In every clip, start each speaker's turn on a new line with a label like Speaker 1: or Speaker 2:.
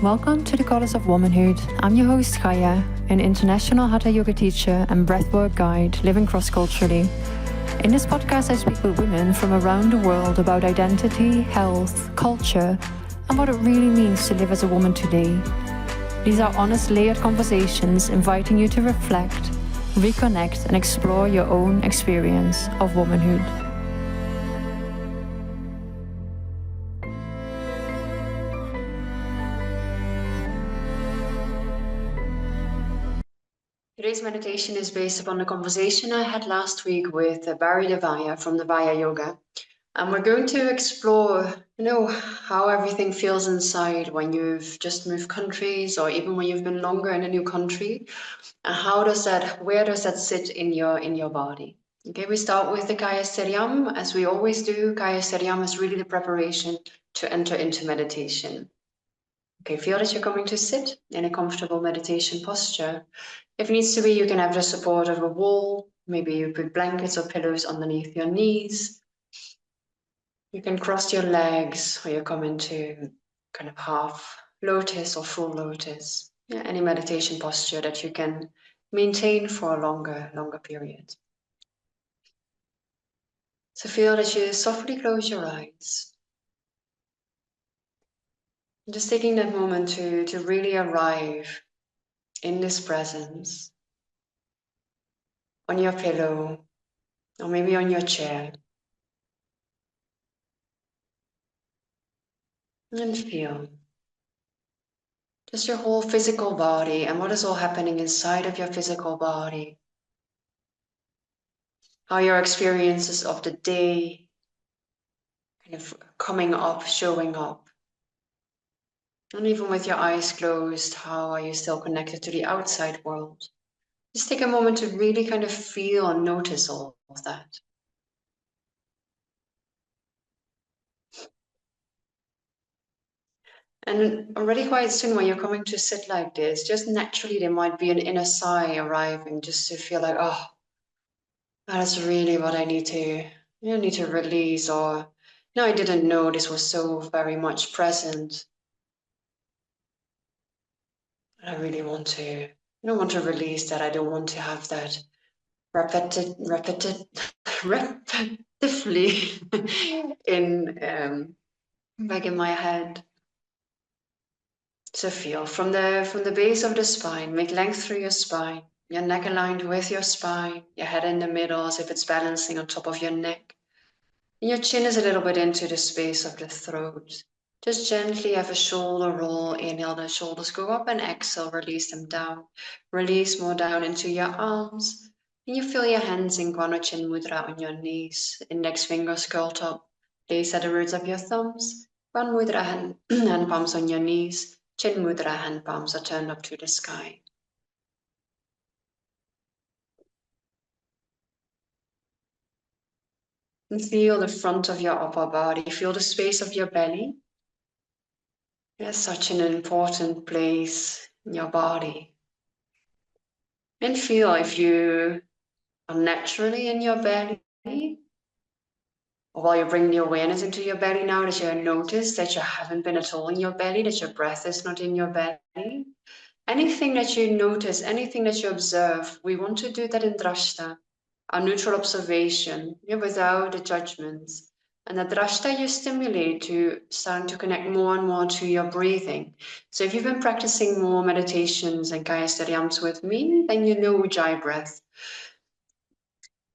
Speaker 1: Welcome to the Goddess of Womanhood. I'm your host Kaya, an international Hatha Yoga teacher and breathwork guide living cross-culturally. In this podcast, I speak with women from around the world about identity, health, culture, and what it really means to live as a woman today. These are honest, layered conversations inviting you to reflect, reconnect, and explore your own experience of womanhood. Today's meditation is based upon the conversation I had last week with Bari Devaya from the Devaya Yoga. And we're going to explore, how everything feels inside when you've just moved countries or even when you've been longer in a new country. And where does that sit in your body? Okay, we start with the Kaya Sthairyam. As we always do, Kaya Sthairyam is really the preparation to enter into meditation. Okay, feel that you're coming to sit in a comfortable meditation posture. If needs to be, you can have the support of a wall. Maybe you put blankets or pillows underneath your knees. You can cross your legs, or you come into kind of half lotus or full lotus. Yeah, any meditation posture that you can maintain for a longer period. So feel that you softly close your eyes. Just taking that moment to really arrive in this presence, on your pillow, or maybe on your chair. And feel just your whole physical body and what is all happening inside of your physical body. How your experiences of the day kind of coming up, showing up. And even with your eyes closed, how are you still connected to the outside world? Just take a moment to really kind of feel and notice all of that. And already quite soon when you're coming to sit like this, just naturally there might be an inner sigh arriving just to feel like, oh, that's really what I need to release, or no, I didn't know this was so very much present. I really want to, release that. I don't want to have that repetitively in back in my head. So feel from the base of the spine, make length through your spine, your neck aligned with your spine, your head in the middle as if it's balancing on top of your neck. And your chin is a little bit into the space of the throat. Just gently have a shoulder roll. Inhale, the shoulders go up, and exhale, release them down. Release more down into your arms. And you feel your hands in Guano Chin Mudra on your knees. Index fingers curled up. Place at the roots of your thumbs. Guano Mudra hand palms on your knees. Chin Mudra hand palms are turned up to the sky. And feel the front of your upper body. Feel the space of your belly. It's such an important place in your body. And feel if you are naturally in your belly, or while you're bringing your awareness into your belly now, that you notice that you haven't been at all in your belly, that your breath is not in your belly. Anything that you notice, anything that you observe, we want to do that in Drashta, our neutral observation, without the judgments. And the Drashta you stimulate to start to connect more and more to your breathing. So if you've been practicing more meditations and Kaya Sthairyams with me, then you know Ujjayi breath.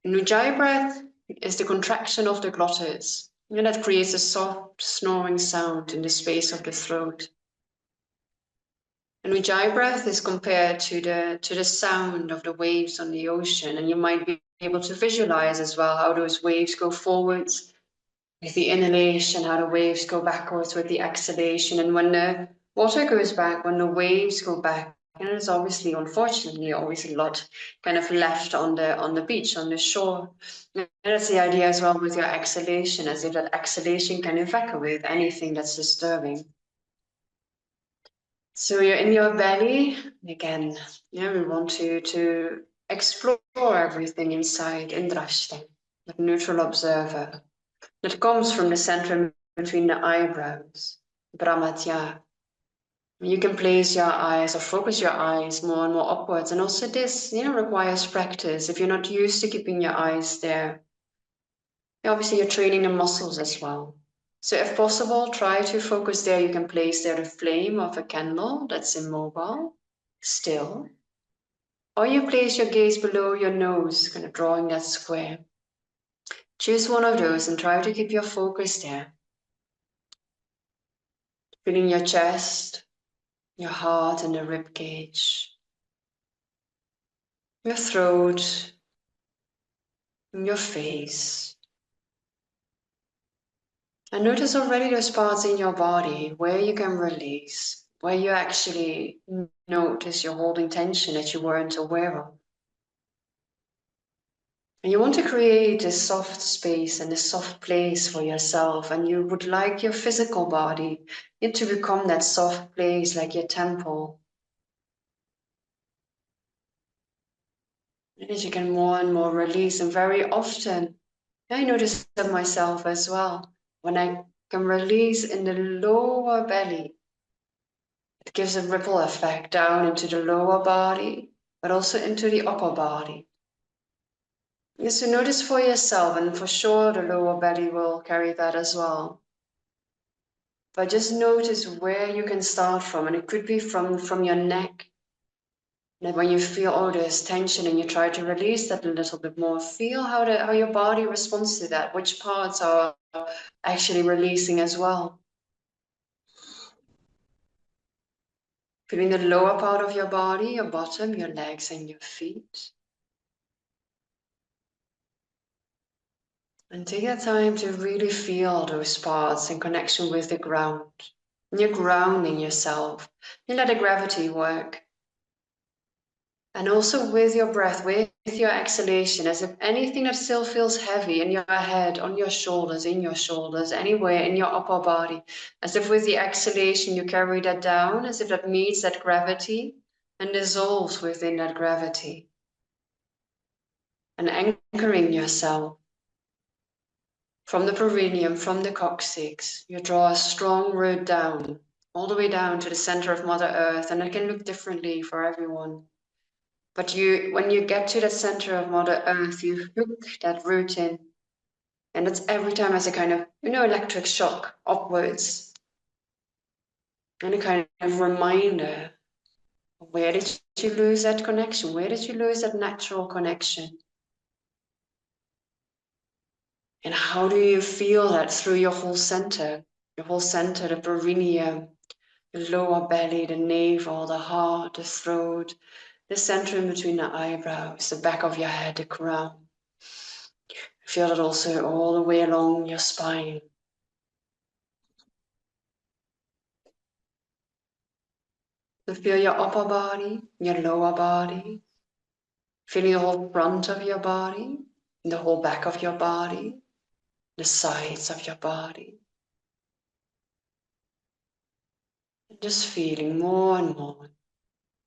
Speaker 1: And Ujjayi breath is the contraction of the glottis. And that creates a soft snoring sound in the space of the throat. And Ujjayi breath is compared to the sound of the waves on the ocean. And you might be able to visualize as well how those waves go forwards with the inhalation, how the waves go backwards with the exhalation. And when the water goes back, when the waves go back, and there's obviously, unfortunately, always a lot kind of left on the beach, on the shore. And that's the idea as well with your exhalation, as if that exhalation can evacuate anything that's disturbing. So you're in your belly again. Yeah, we want to explore everything inside in Drashta, like neutral observer. That comes from the center between the eyebrows, Brahmatya. You can place your eyes or focus your eyes more and more upwards. And also this, requires practice. If you're not used to keeping your eyes there, obviously you're training the muscles as well. So if possible, try to focus there. You can place there the flame of a candle that's immobile, still. Or you place your gaze below your nose, kind of drawing that square. Choose one of those and try to keep your focus there. Feeling your chest, your heart and the rib cage, your throat, and your face. And notice already those parts in your body where you can release, where you actually notice you're holding tension that you weren't aware of. And you want to create a soft space and a soft place for yourself. And you would like your physical body to become that soft place, like your temple. And as you can more and more release, and very often, I notice that myself as well. When I can release in the lower belly, it gives a ripple effect down into the lower body, but also into the upper body. Yes, so notice for yourself, and for sure the lower belly will carry that as well. But just notice where you can start from, and it could be from your neck. And when you feel, oh, there's tension, and you try to release that a little bit more, feel how your body responds to that, which parts are actually releasing as well. Feeling the lower part of your body, your bottom, your legs and your feet. And take that time to really feel those parts in connection with the ground. And you're grounding yourself. You let the gravity work. And also with your breath, with your exhalation, as if anything that still feels heavy in your head, on your shoulders, in your shoulders, anywhere in your upper body, as if with the exhalation you carry that down, as if that meets that gravity and dissolves within that gravity. And anchoring yourself from the perineum, from the coccyx, you draw a strong root down, all the way down to the center of Mother Earth, and it can look differently for everyone. But when you get to the center of Mother Earth, you hook that root in. And it's every time as a kind of, electric shock upwards. And a kind of reminder, where did you lose that connection? Where did you lose that natural connection? And how do you feel that through your whole center? Your whole center, the perineum, the lower belly, the navel, the heart, the throat, the center in between the eyebrows, the back of your head, the crown. Feel it also all the way along your spine. So feel your upper body, your lower body. Feeling the whole front of your body, the whole back of your body, the sides of your body. And just feeling more and more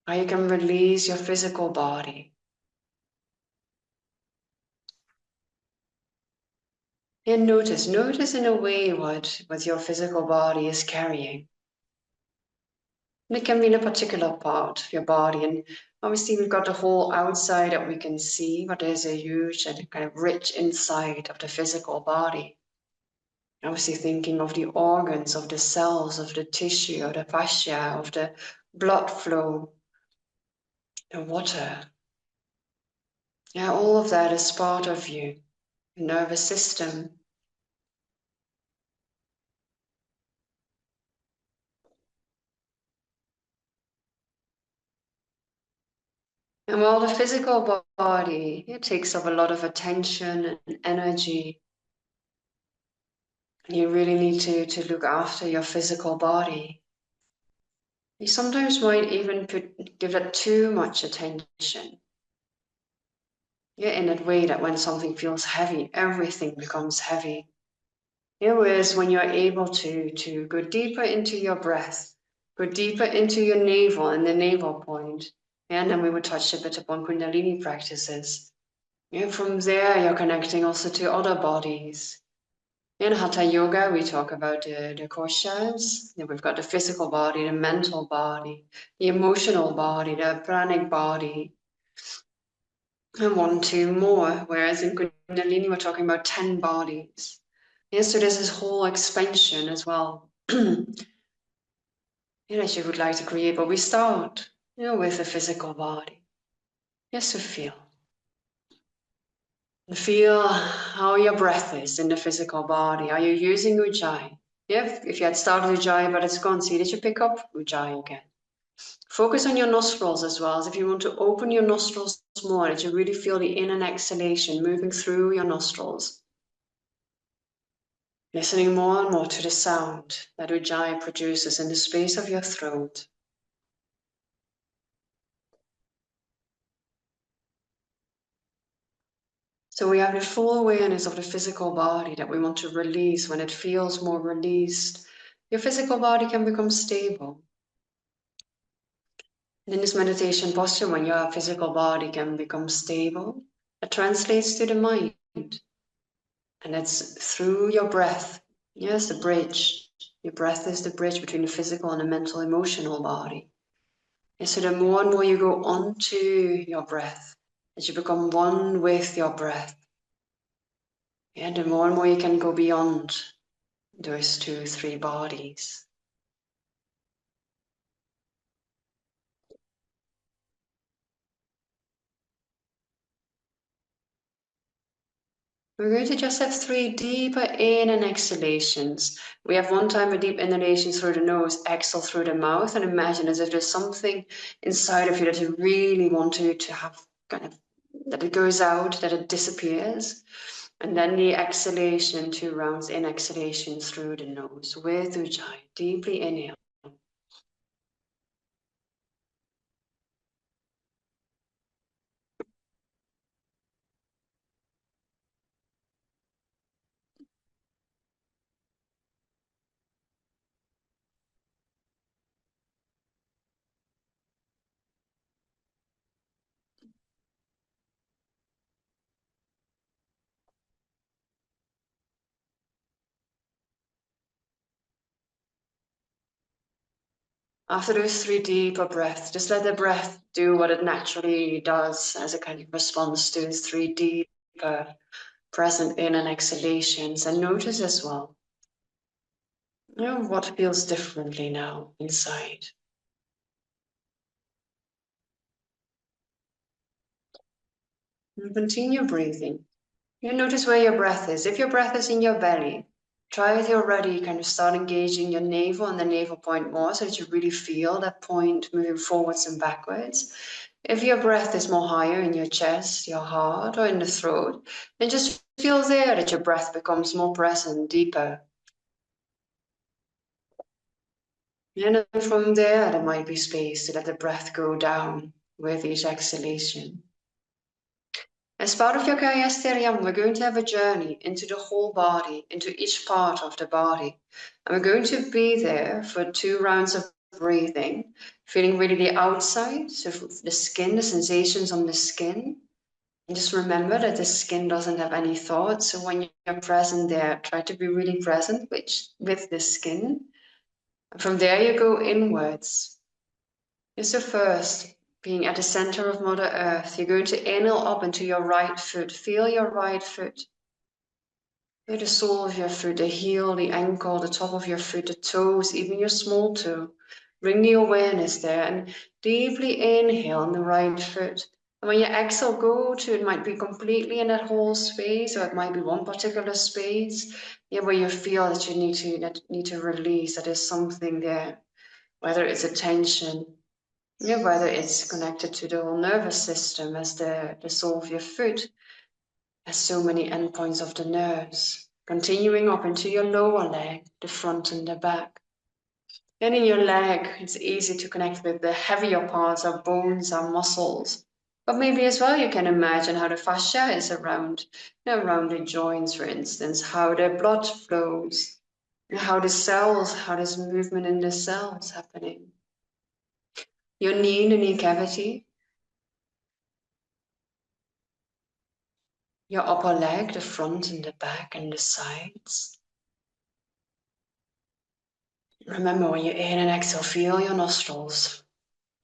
Speaker 1: how you can release your physical body. And notice in a way what your physical body is carrying. And it can be in a particular part of your body. And obviously we've got the whole outside that we can see, but there's a huge and kind of rich inside of the physical body. Obviously thinking of the organs, of the cells, of the tissue, of the fascia, of the blood flow, the water. Yeah, all of that is part of you, the nervous system. And while the physical body, it takes up a lot of attention and energy, and you really need to look after your physical body. You sometimes might even give it too much attention. Yeah, in that way that when something feels heavy, everything becomes heavy. Yeah, whereas when you're able to go deeper into your breath, go deeper into your navel and the navel point, and then we would touch a bit upon Kundalini practices. Yeah, from there you're connecting also to other bodies. In Hatha Yoga, we talk about the koshas. Then we've got the physical body, the mental body, the emotional body, the pranic body, and one, two more. Whereas in Kundalini, we're talking about 10 bodies. Yeah, so there's this whole expansion as well. That you would like to create, but we start, with the physical body. Just to feel. Feel how your breath is in the physical body. Are you using Ujjayi? If you had started Ujjayi but it's gone, see that you pick up Ujjayi again. Focus on your nostrils as well, as if you want to open your nostrils more, that you really feel the in and exhalation moving through your nostrils. Listening more and more to the sound that Ujjayi produces in the space of your throat. So we have the full awareness of the physical body that we want to release. When it feels more released, your physical body can become stable. And in this meditation posture, when your physical body can become stable, it translates to the mind. And it's through your breath. Yes, the bridge. Your breath is the bridge between the physical and the mental, emotional body. And so the more and more you go onto your breath, as you become one with your breath, and the more and more you can go beyond those 2, 3 bodies. We're going to just have 3 deeper in and exhalations. We have one time a deep inhalation through the nose, exhale through the mouth, and imagine as if there's something inside of you that you really want to have kind of, that it goes out, that it disappears. And then the exhalation, 2 rounds in exhalation through the nose with Ujjayi. Deeply inhale. After those 3 deeper breaths, just let the breath do what it naturally does as a kind of response to those 3 deeper present in and exhalations. And notice as well, what feels differently now inside. And continue breathing. You notice where your breath is. If your breath is in your belly, try as you're ready, kind of start engaging your navel and the navel point more so that you really feel that point moving forwards and backwards. If your breath is more higher in your chest, your heart, or in the throat, then just feel there that your breath becomes more present, deeper. And then from there might be space to let the breath go down with each exhalation. As part of your Kaya Sthairyam, we're going to have a journey into the whole body, into each part of the body. And we're going to be there for 2 rounds of breathing, feeling really the outside, so the skin, the sensations on the skin. And just remember that the skin doesn't have any thoughts. So when you're present there, try to be really present with the skin. And from there, you go inwards. So first, being at the center of Mother Earth, you're going to inhale up into your right foot. Feel your right foot. Feel the sole of your foot, the heel, the ankle, the top of your foot, the toes, even your small toe. Bring the awareness there and deeply inhale on the right foot. And when you exhale, go to, it might be completely in that whole space, or it might be one particular space, where you feel that you need to release, that there's something there, whether it's a tension, whether it's connected to the whole nervous system, as the sole of your foot has so many endpoints of the nerves, continuing up into your lower leg, the front and the back. Then in your leg, it's easy to connect with the heavier parts, our bones, our muscles. But maybe as well you can imagine how the fascia is around, around the joints, for instance, how the blood flows, how the cells, how there's movement in the cells happening. Your knee, the knee cavity, your upper leg, the front and the back and the sides. Remember, when you inhale and exhale, feel your nostrils.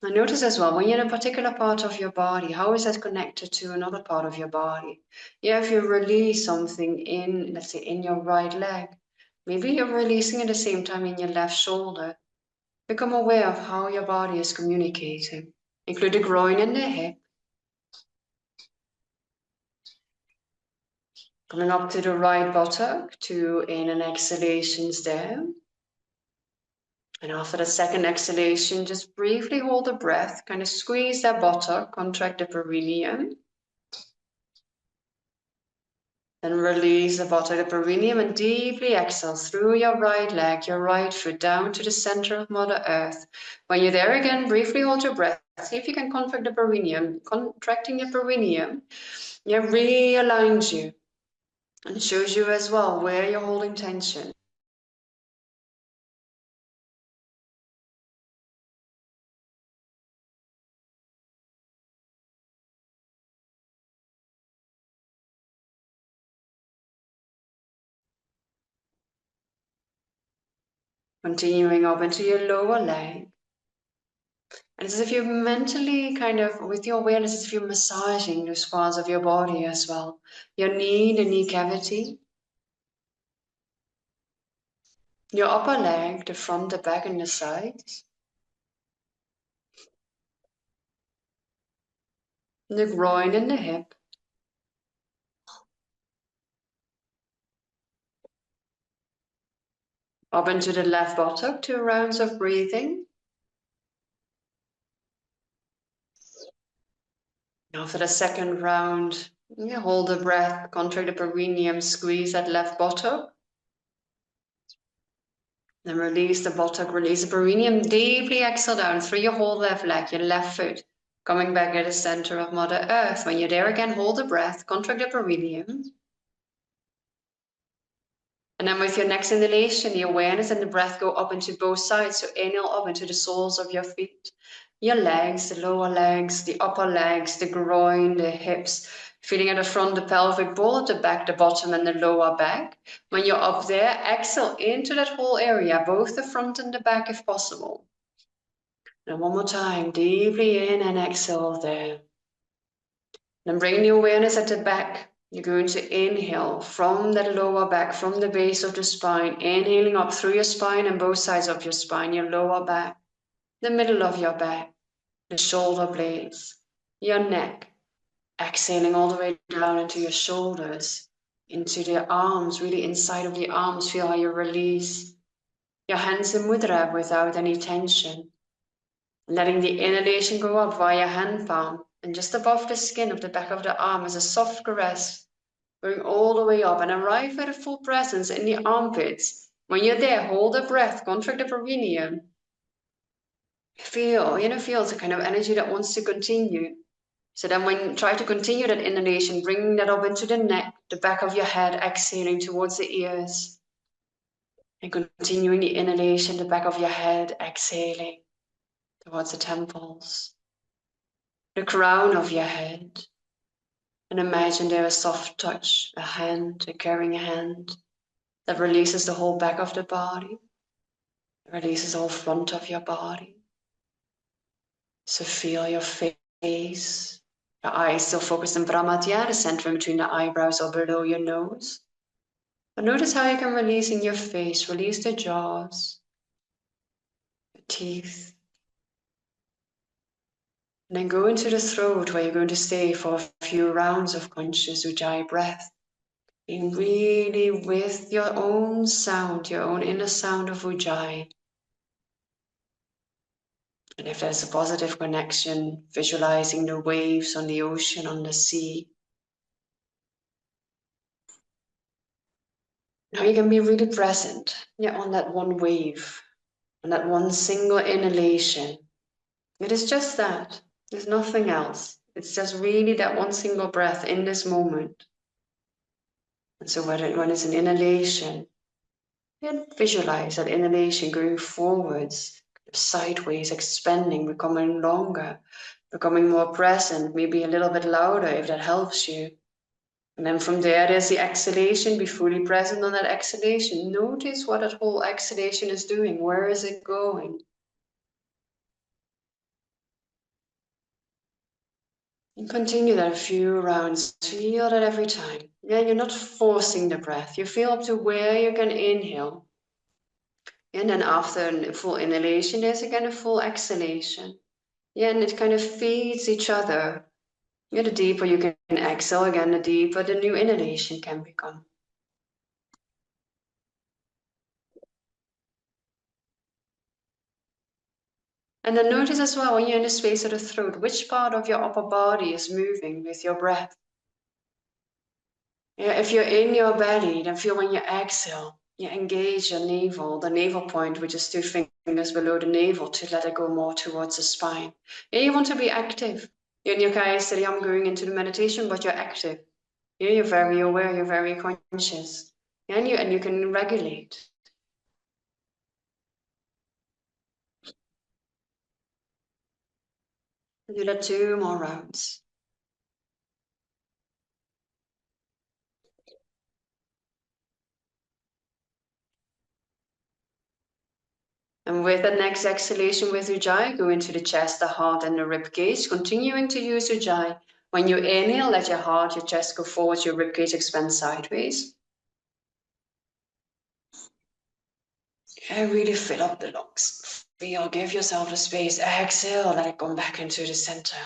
Speaker 1: And notice as well, when you're in a particular part of your body, how is that connected to another part of your body? Yeah, if you release something in, let's say, in your right leg, maybe you're releasing at the same time in your left shoulder. Become aware of how your body is communicating. Include the groin and the hip. Coming up to the right buttock, 2 in and exhalations there. And after the second exhalation, just briefly hold the breath, kind of squeeze that buttock, contract the perineum. Then release the buttock, the perineum, and deeply exhale through your right leg, your right foot, down to the center of Mother Earth. When you're there again, briefly hold your breath. See if you can contract the perineum. Contracting the perineum, it realigns you and shows you as well where you're holding tension. Continuing up into your lower leg. And it's as if you're mentally kind of, with your awareness, it's as if you're massaging those parts of your body as well. Your knee, the knee cavity. Your upper leg, the front, the back, and the sides. The groin and the hip. Up into the left buttock, 2 rounds of breathing. After the second round, hold the breath, contract the perineum, squeeze that left buttock. Then release the buttock, release the perineum, deeply exhale down through your whole left leg, your left foot, coming back at the center of Mother Earth. When you're there again, hold the breath, contract the perineum. And then with your next inhalation, the awareness and the breath go up into both sides. So inhale up into the soles of your feet, your legs, the lower legs, the upper legs, the groin, the hips, feeling at the front, the pelvic bowl, the back, the bottom, and the lower back. When you're up there, exhale into that whole area, both the front and the back if possible. And one more time, deeply in and exhale there. Then bring the awareness at the back. You're going to inhale from that lower back, from the base of the spine, inhaling up through your spine and both sides of your spine, your lower back, the middle of your back, the shoulder blades, your neck. Exhaling all the way down into your shoulders, into the arms, really inside of the arms. Feel how you release your hands in mudra without any tension. Letting the inhalation go up via hand palm and just above the skin of the back of the arm as a soft caress, going all the way up and arrive at a full presence in the armpits. When you're there, hold the breath, contract the perineum. Feel it's a kind of energy that wants to continue. So then when try to continue that inhalation, bring that up into the neck, the back of your head, exhaling towards the ears. And continuing the inhalation, the back of your head, exhaling towards the temples, the crown of your head. And imagine there a soft touch, a hand, a caring hand that releases the whole back of the body, releases the whole front of your body. So feel your face, your eyes still focused in Brahmatya, the center between the eyebrows or below your nose. But notice how you can release in your face, release the jaws, the teeth. And then go into the throat where you're going to stay for a few rounds of conscious Ujjayi breath. Being really with your own sound, your own inner sound of Ujjayi. And if there's a positive connection, visualizing the waves on the ocean, on the sea. Now you can be really present, on that one wave, on that one single inhalation. It is just that. There's nothing else. It's just really that one single breath in this moment. And so when it's an inhalation, visualize that inhalation going forwards, sideways, expanding, becoming longer, becoming more present, maybe a little bit louder if that helps you. And then from there's the exhalation. Be fully present on that exhalation. Notice what that whole exhalation is doing. Where is it going? And continue that a few rounds. Feel that every time. Yeah, you're not forcing the breath. You feel up to where you can inhale. And then after a full inhalation, there's again a full exhalation. Yeah, and it kind of feeds each other. Yeah, the deeper you can exhale again, the deeper the new inhalation can become. And then notice as well when you're in the space of the throat, which part of your upper body is moving with your breath. Yeah, if you're in your belly, then feel when you exhale, you engage your navel, the navel point, which is 2 fingers below the navel, to let it go more towards the spine. Yeah, you want to be active. You're in your Kaya Sthairyam going into the meditation, but you're active. Yeah, you're very aware, you're very conscious. Yeah, and you can regulate. Do that 2 more rounds. And with the next exhalation with Ujjayi, go into the chest, the heart, and the rib cage, continuing to use Ujjayi. When you inhale, let your heart, your chest go forward, your rib cage expand sideways. And really fill up the lungs. Feel, give yourself the space. Exhale, let it come back into the center.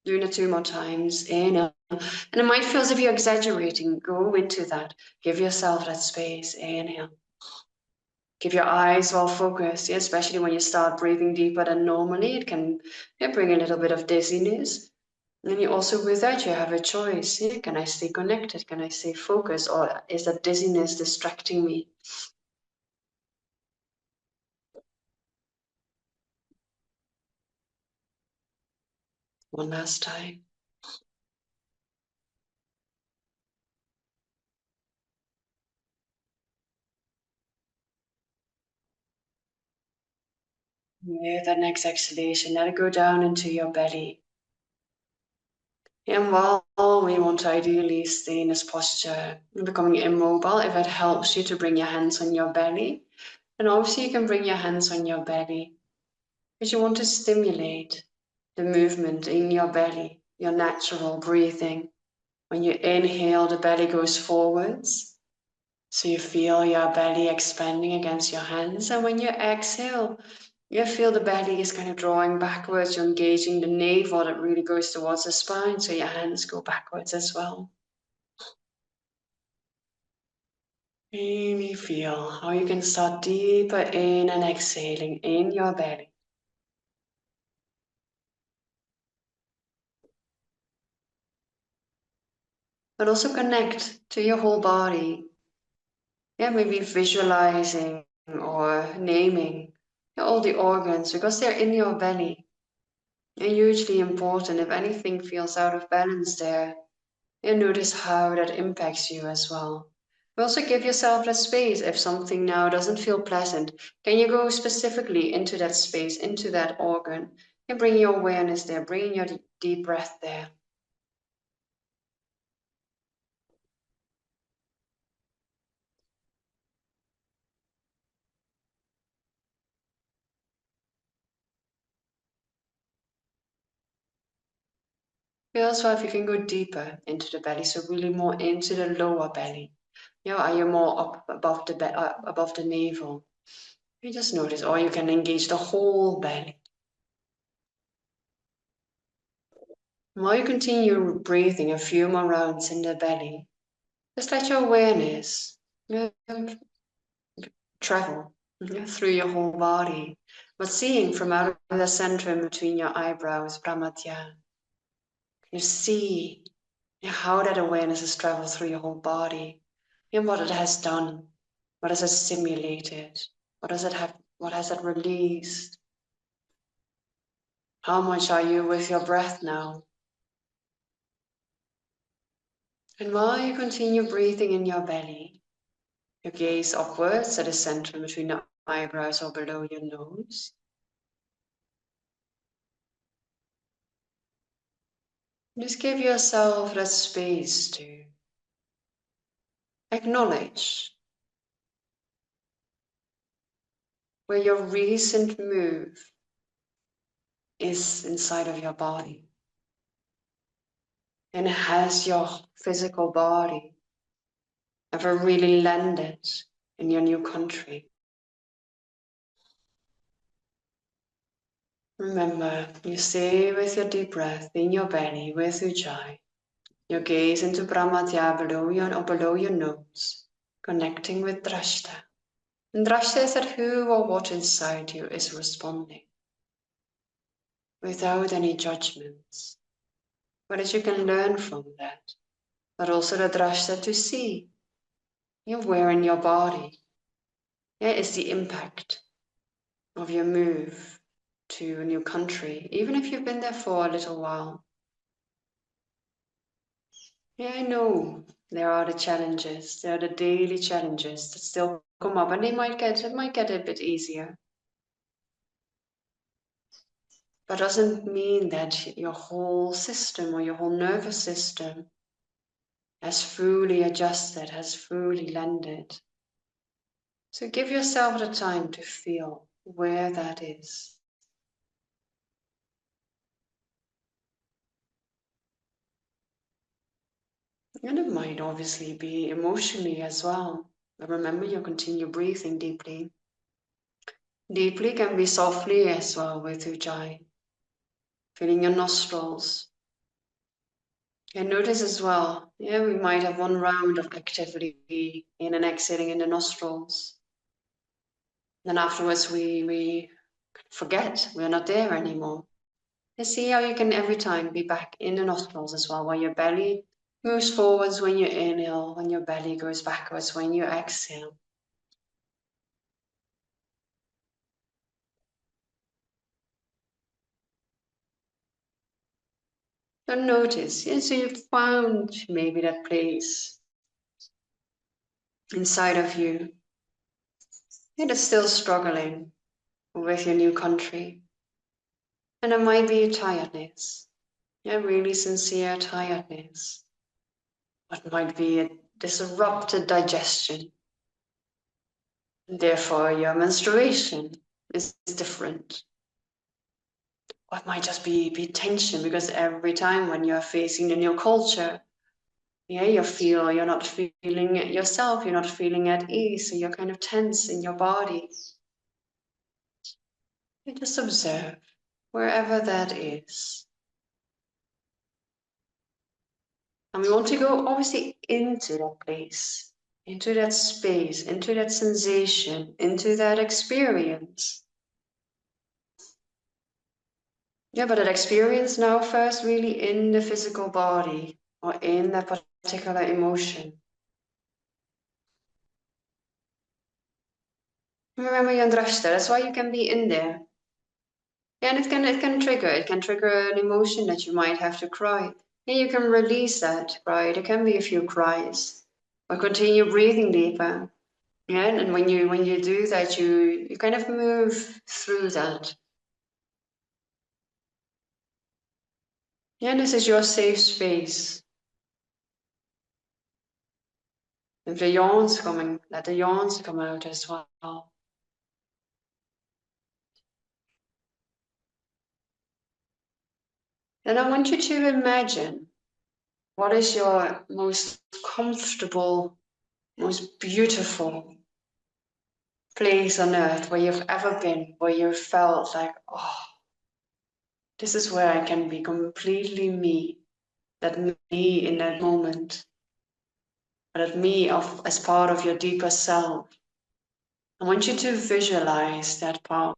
Speaker 1: Doing it 2 more times. Inhale. And it might feel as if you're exaggerating. Go into that. Give yourself that space. Inhale. Keep your eyes well focused, yeah, especially when you start breathing deeper than normally. It can, yeah, bring a little bit of dizziness. And you also, with that, you have a choice. Yeah? Can I stay connected? Can I stay focused? Or is that dizziness distracting me? One last time. With that next exhalation, let it go down into your belly. And while we want to ideally stay in this posture, becoming immobile, if it helps you to bring your hands on your belly, and obviously you can bring your hands on your belly, because you want to stimulate the movement in your belly, your natural breathing. When you inhale, the belly goes forwards. So you feel your belly expanding against your hands. And when you exhale, you feel the belly is kind of drawing backwards. You're engaging the navel that really goes towards the spine. So your hands go backwards as well. Really feel how you can start deeper in and exhaling in your belly. But also connect to your whole body. Yeah, maybe visualizing or naming all the organs because they're in your belly. And hugely important. If anything feels out of balance there, and notice how that impacts you as well. But also give yourself that space. If something now doesn't feel pleasant, can you go specifically into that space, into that organ, and bring your awareness there, bring your deep breath there. Feel as well if you can go deeper into the belly, so really more into the lower belly. You know, are you more up above above the navel? You just notice, or you can engage the whole belly. While you continue breathing a few more rounds in the belly, just let your awareness travel through your whole body, but seeing from out of the center in between your eyebrows, Pramatya. You see how that awareness has traveled through your whole body and what it has done, what has it stimulated, what does it have, what has it released. How much are you with your breath now? And while you continue breathing in your belly, you gaze upwards at the center between the eyebrows or below your nose. Just give yourself that space to acknowledge where your recent move is inside of your body. And has your physical body ever really landed in your new country? Remember, you stay with your deep breath in your belly with Ujjayi. Your gaze into Brahmatya below your nose, connecting with Drashta. And Drashta is that who or what inside you is responding, without any judgments. But as you can learn from that, but also the Drashta to see where in your body is the impact of your move to a new country, even if you've been there for a little while. Yeah, I know there are the challenges, there are the daily challenges that still come up, and it might get a bit easier. But doesn't mean that your whole system or your whole nervous system has fully adjusted, has fully landed. So give yourself the time to feel where that is. And it might obviously be emotionally as well. But remember, you continue breathing deeply. Deeply can be softly as well with Ujjayi. Feeling your nostrils. And notice as well, we might have one round of activity in and exhaling in the nostrils. Then afterwards we forget, we're not there anymore. And see how you can every time be back in the nostrils as well, while your belly moves forwards when you inhale, when your belly goes backwards when you exhale. So notice, so you've found maybe that place inside of you that's still struggling with your new country. And it might be tiredness, really sincere tiredness. It might be a disrupted digestion. Therefore, your menstruation is different. Or it might just be tension, because every time when you're facing a new culture, you're not feeling it yourself, you're not feeling at ease, so you're kind of tense in your body. You just observe wherever that is. And we want to go obviously into that place, into that space, into that sensation, into that experience. Yeah, but that experience now first really in the physical body or in that particular emotion. Remember your Drashta, that's why you can be in there. And it can trigger an emotion that you might have to cry. And you can release that cry. There can be a few cries. Or continue breathing deeper. Yeah, and when you do that, you kind of move through that. Yeah, this is your safe space. If the yawns coming, let the yawns come out as well. Then I want you to imagine what is your most comfortable, most beautiful place on earth where you've ever been, where you felt like, oh, this is where I can be completely me, that me in that moment, that me as part of your deeper self. I want you to visualize that part.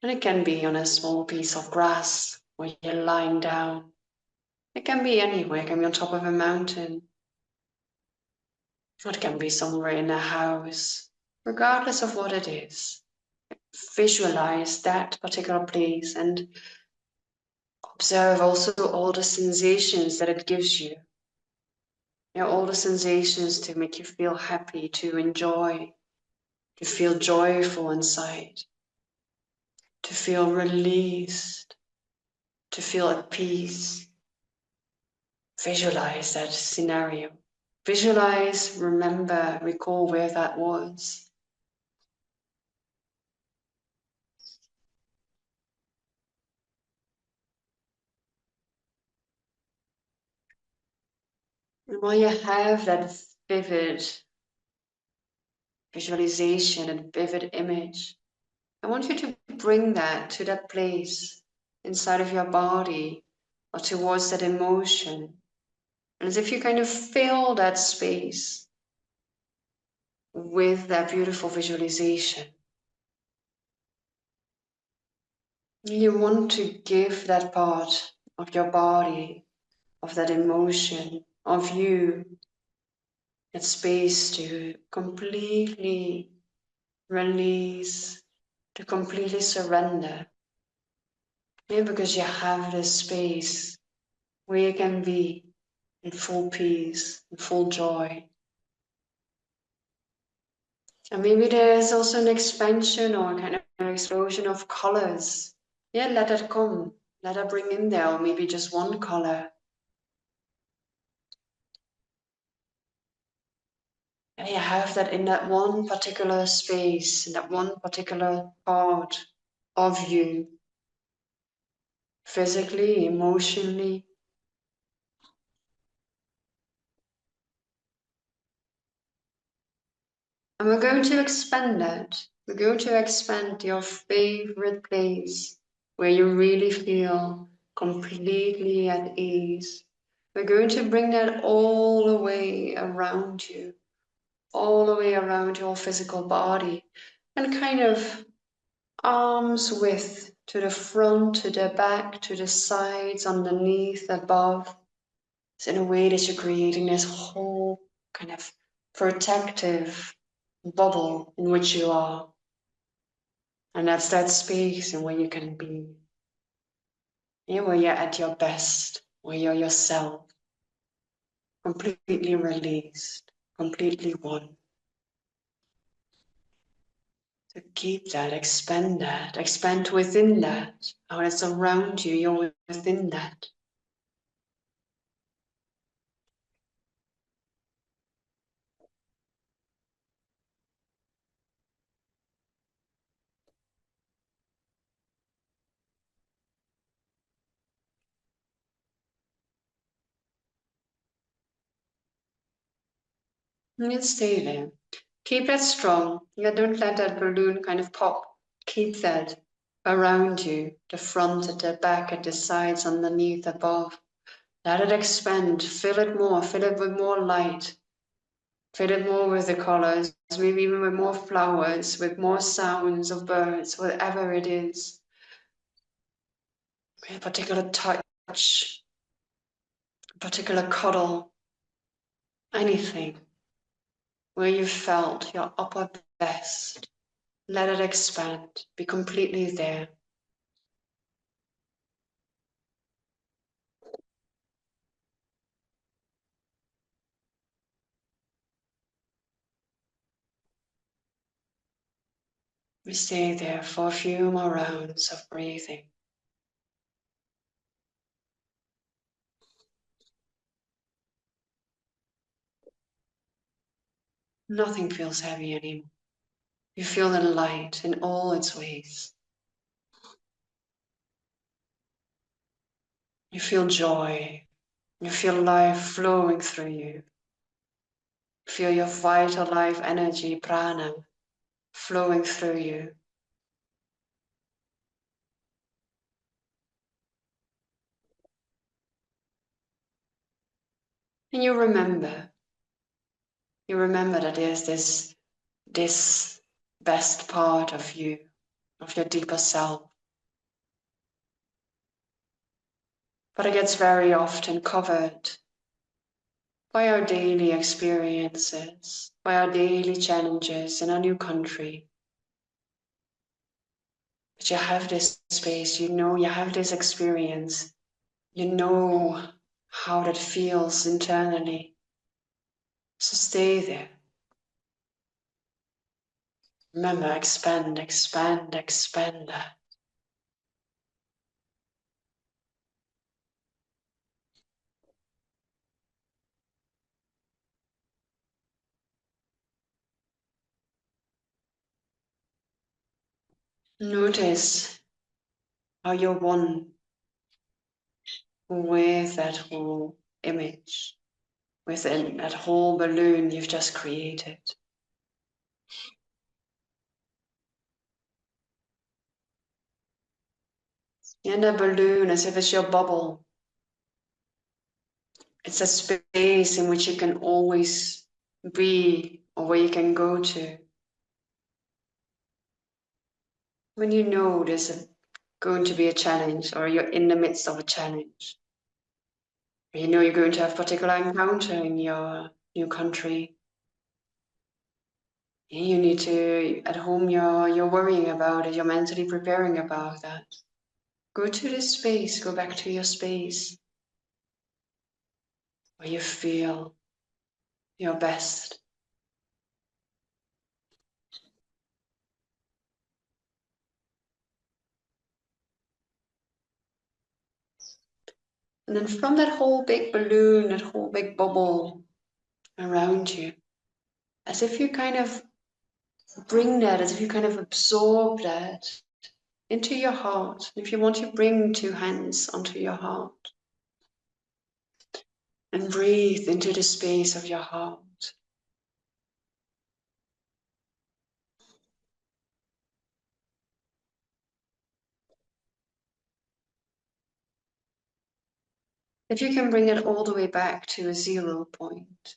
Speaker 1: And it can be on a small piece of grass where you're lying down. It can be anywhere, it can be on top of a mountain. Or it can be somewhere in a house. Regardless of what it is, visualize that particular place and observe also all the sensations that it gives you. All the sensations to make you feel happy, to enjoy, to feel joyful inside, to feel released, to feel at peace. Visualize that scenario. Visualize, remember, recall where that was. And while you have that vivid visualization and vivid image, I want you to bring that to that place inside of your body or towards that emotion. And as if you kind of fill that space with that beautiful visualization. You want to give that part of your body, of that emotion, of you, that space to completely release, to completely surrender. Maybe because you have this space where you can be in full peace, in full joy. And maybe there's also an expansion or kind of an explosion of colors. Yeah, let that come. Let that bring in there, or maybe just one color. And you have that in that one particular space, in that one particular part of you, physically, emotionally. And we're going to expand that. We're going to expand your favorite place where you really feel completely at ease. We're going to bring that all the way around you, all the way around your physical body, and kind of arms width to the front, to the back, to the sides, underneath, above. So in a way that you're creating this whole kind of protective bubble in which you are. And that's that space in where you can be. Yeah, where you're at your best, where you're yourself, completely released, completely one. So keep that, expand within that. How it's around you, you're within that. And you stay there. Keep that strong. Yeah, don't let that balloon kind of pop. Keep that around you, the front, at the back, at the sides, underneath, above. Let it expand. Fill it more. Fill it with more light. Fill it more with the colors, maybe even with more flowers, with more sounds of birds, whatever it is. A particular touch, a particular cuddle, anything where you felt your upper best. Let it expand. Be completely there. We stay there for a few more rounds of breathing. Nothing feels heavy anymore. You feel the light in all its ways. You feel joy. You feel life flowing through you. Feel your vital life energy, prana, flowing through you. And you remember that there's this best part of you, of your deeper self. But it gets very often covered by our daily experiences, by our daily challenges in our new country. But you have this space, you know, you have this experience, you know how that feels internally. So stay there. Remember, expand, expand, expand that. Notice how you're one with that whole image, within that whole balloon you've just created. In a balloon, as if it's your bubble. It's a space in which you can always be, or where you can go to. When you know there's going to be a challenge, or you're in the midst of a challenge, or you know you're going to have a particular encounter in your new country, and you need to, at home, you're worrying about it, you're mentally preparing about that. Go to this space, go back to your space, where you feel your best. And then from that whole big balloon, that whole big bubble around you, as if you kind of bring that, as if you kind of absorb that into your heart. If you want to bring 2 hands onto your heart and breathe into the space of your heart. If you can bring it all the way back to a 0 point,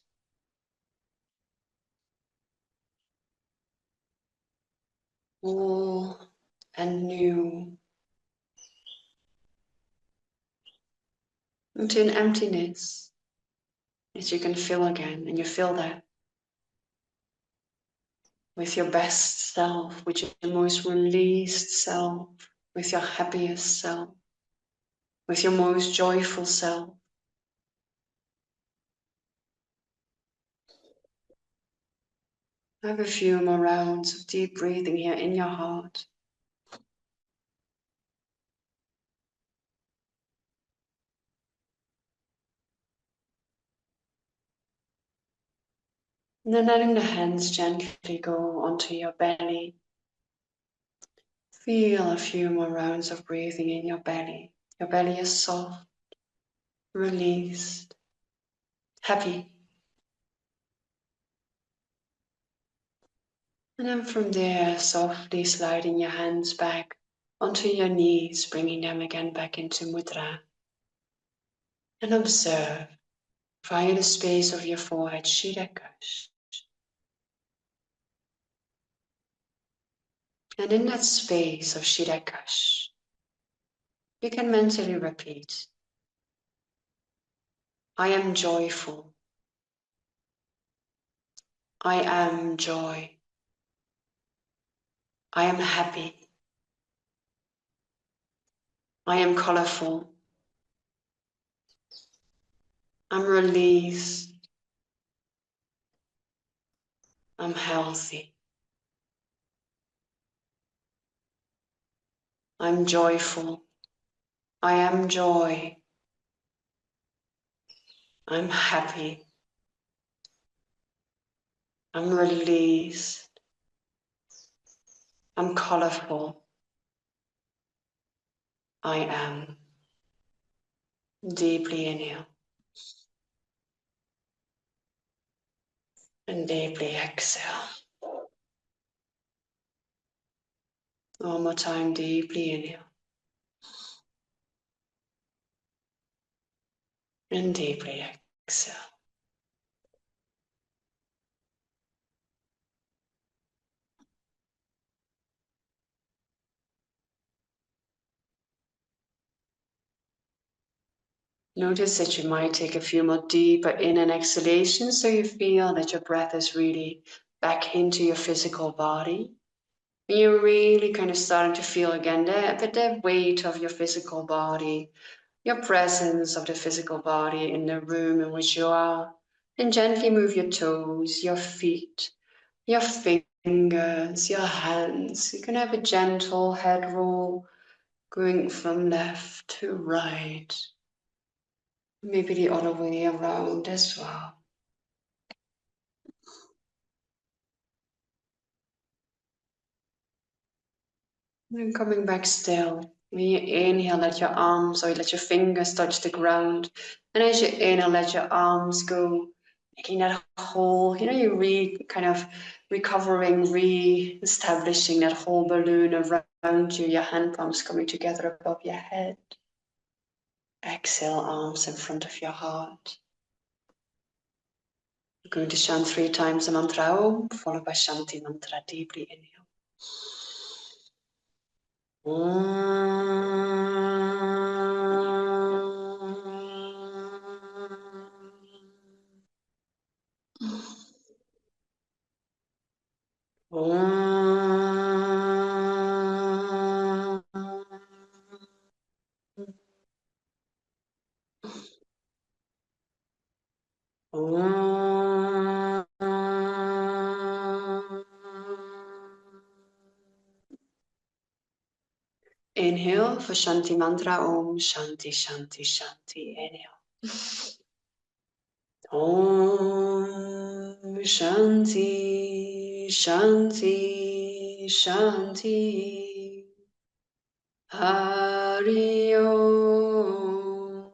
Speaker 1: all and new, into an emptiness that you can fill again, and you fill that with your best self, with your most released self, with your happiest self, with your most joyful self. Have a few more rounds of deep breathing here in your heart. And then letting the hands gently go onto your belly. Feel a few more rounds of breathing in your belly. Your belly is soft, released, happy. And then from there, softly sliding your hands back onto your knees, bringing them again back into mudra. And observe via the space of your forehead, Shirakash. And in that space of Shirakash, you can mentally repeat, I am joyful. I am joy. I am happy. I am colorful. I'm released. I'm healthy. I'm joyful. I am joy. I'm happy. I'm released. I'm colorful. I am. Deeply inhale. And deeply exhale. One more time, deeply inhale. And deeply exhale. Notice that you might take a few more deeper in and exhalations so you feel that your breath is really back into your physical body. And you're really kind of starting to feel again the weight of your physical body, your presence of the physical body in the room in which you are. And gently move your toes, your feet, your fingers, your hands. You can have a gentle head roll going from left to right. Maybe the other way around as well. And coming back still. When you inhale, let your arms or let your fingers touch the ground. And as you inhale, let your arms go, making that whole, you kind of recovering, re-establishing that whole balloon around you, your hand palms coming together above your head. Exhale, arms in front of your heart. We're going to chant 3 times the mantra Om, followed by Shanti mantra. Deeply inhale. Inhale for Shanti mantra Om, Shanti, Shanti, Shanti. Inhale. Om Shanti, Shanti, Shanti. Hari Om.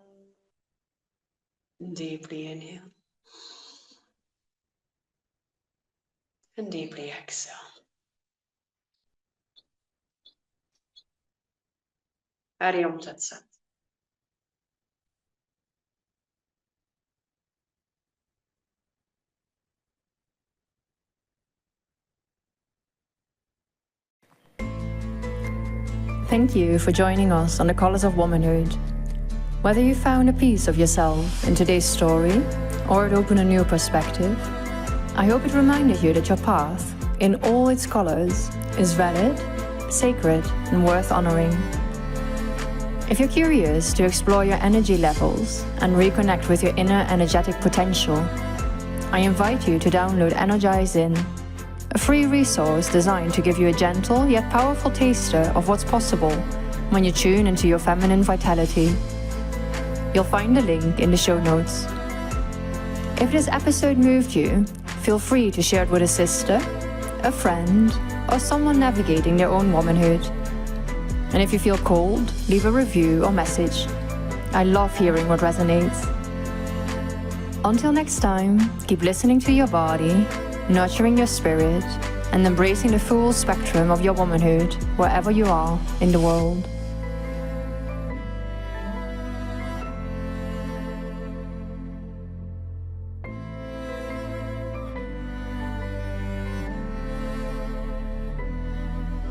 Speaker 1: Deeply inhale. And deeply exhale. Hari Om Tat Sat.
Speaker 2: Thank you for joining us on the Colors of Womanhood. Whether you found a piece of yourself in today's story or it opened a new perspective, I hope it reminded you that your path, in all its colors, is valid, sacred, and worth honoring. If you're curious to explore your energy levels and reconnect with your inner energetic potential, I invite you to download Energize In, a free resource designed to give you a gentle yet powerful taster of what's possible when you tune into your feminine vitality. You'll find the link in the show notes. If this episode moved you, feel free to share it with a sister, a friend, or someone navigating their own womanhood. And if you feel called, leave a review or message. I love hearing what resonates. Until next time, keep listening to your body, nurturing your spirit, and embracing the full spectrum of your womanhood wherever you are in the world.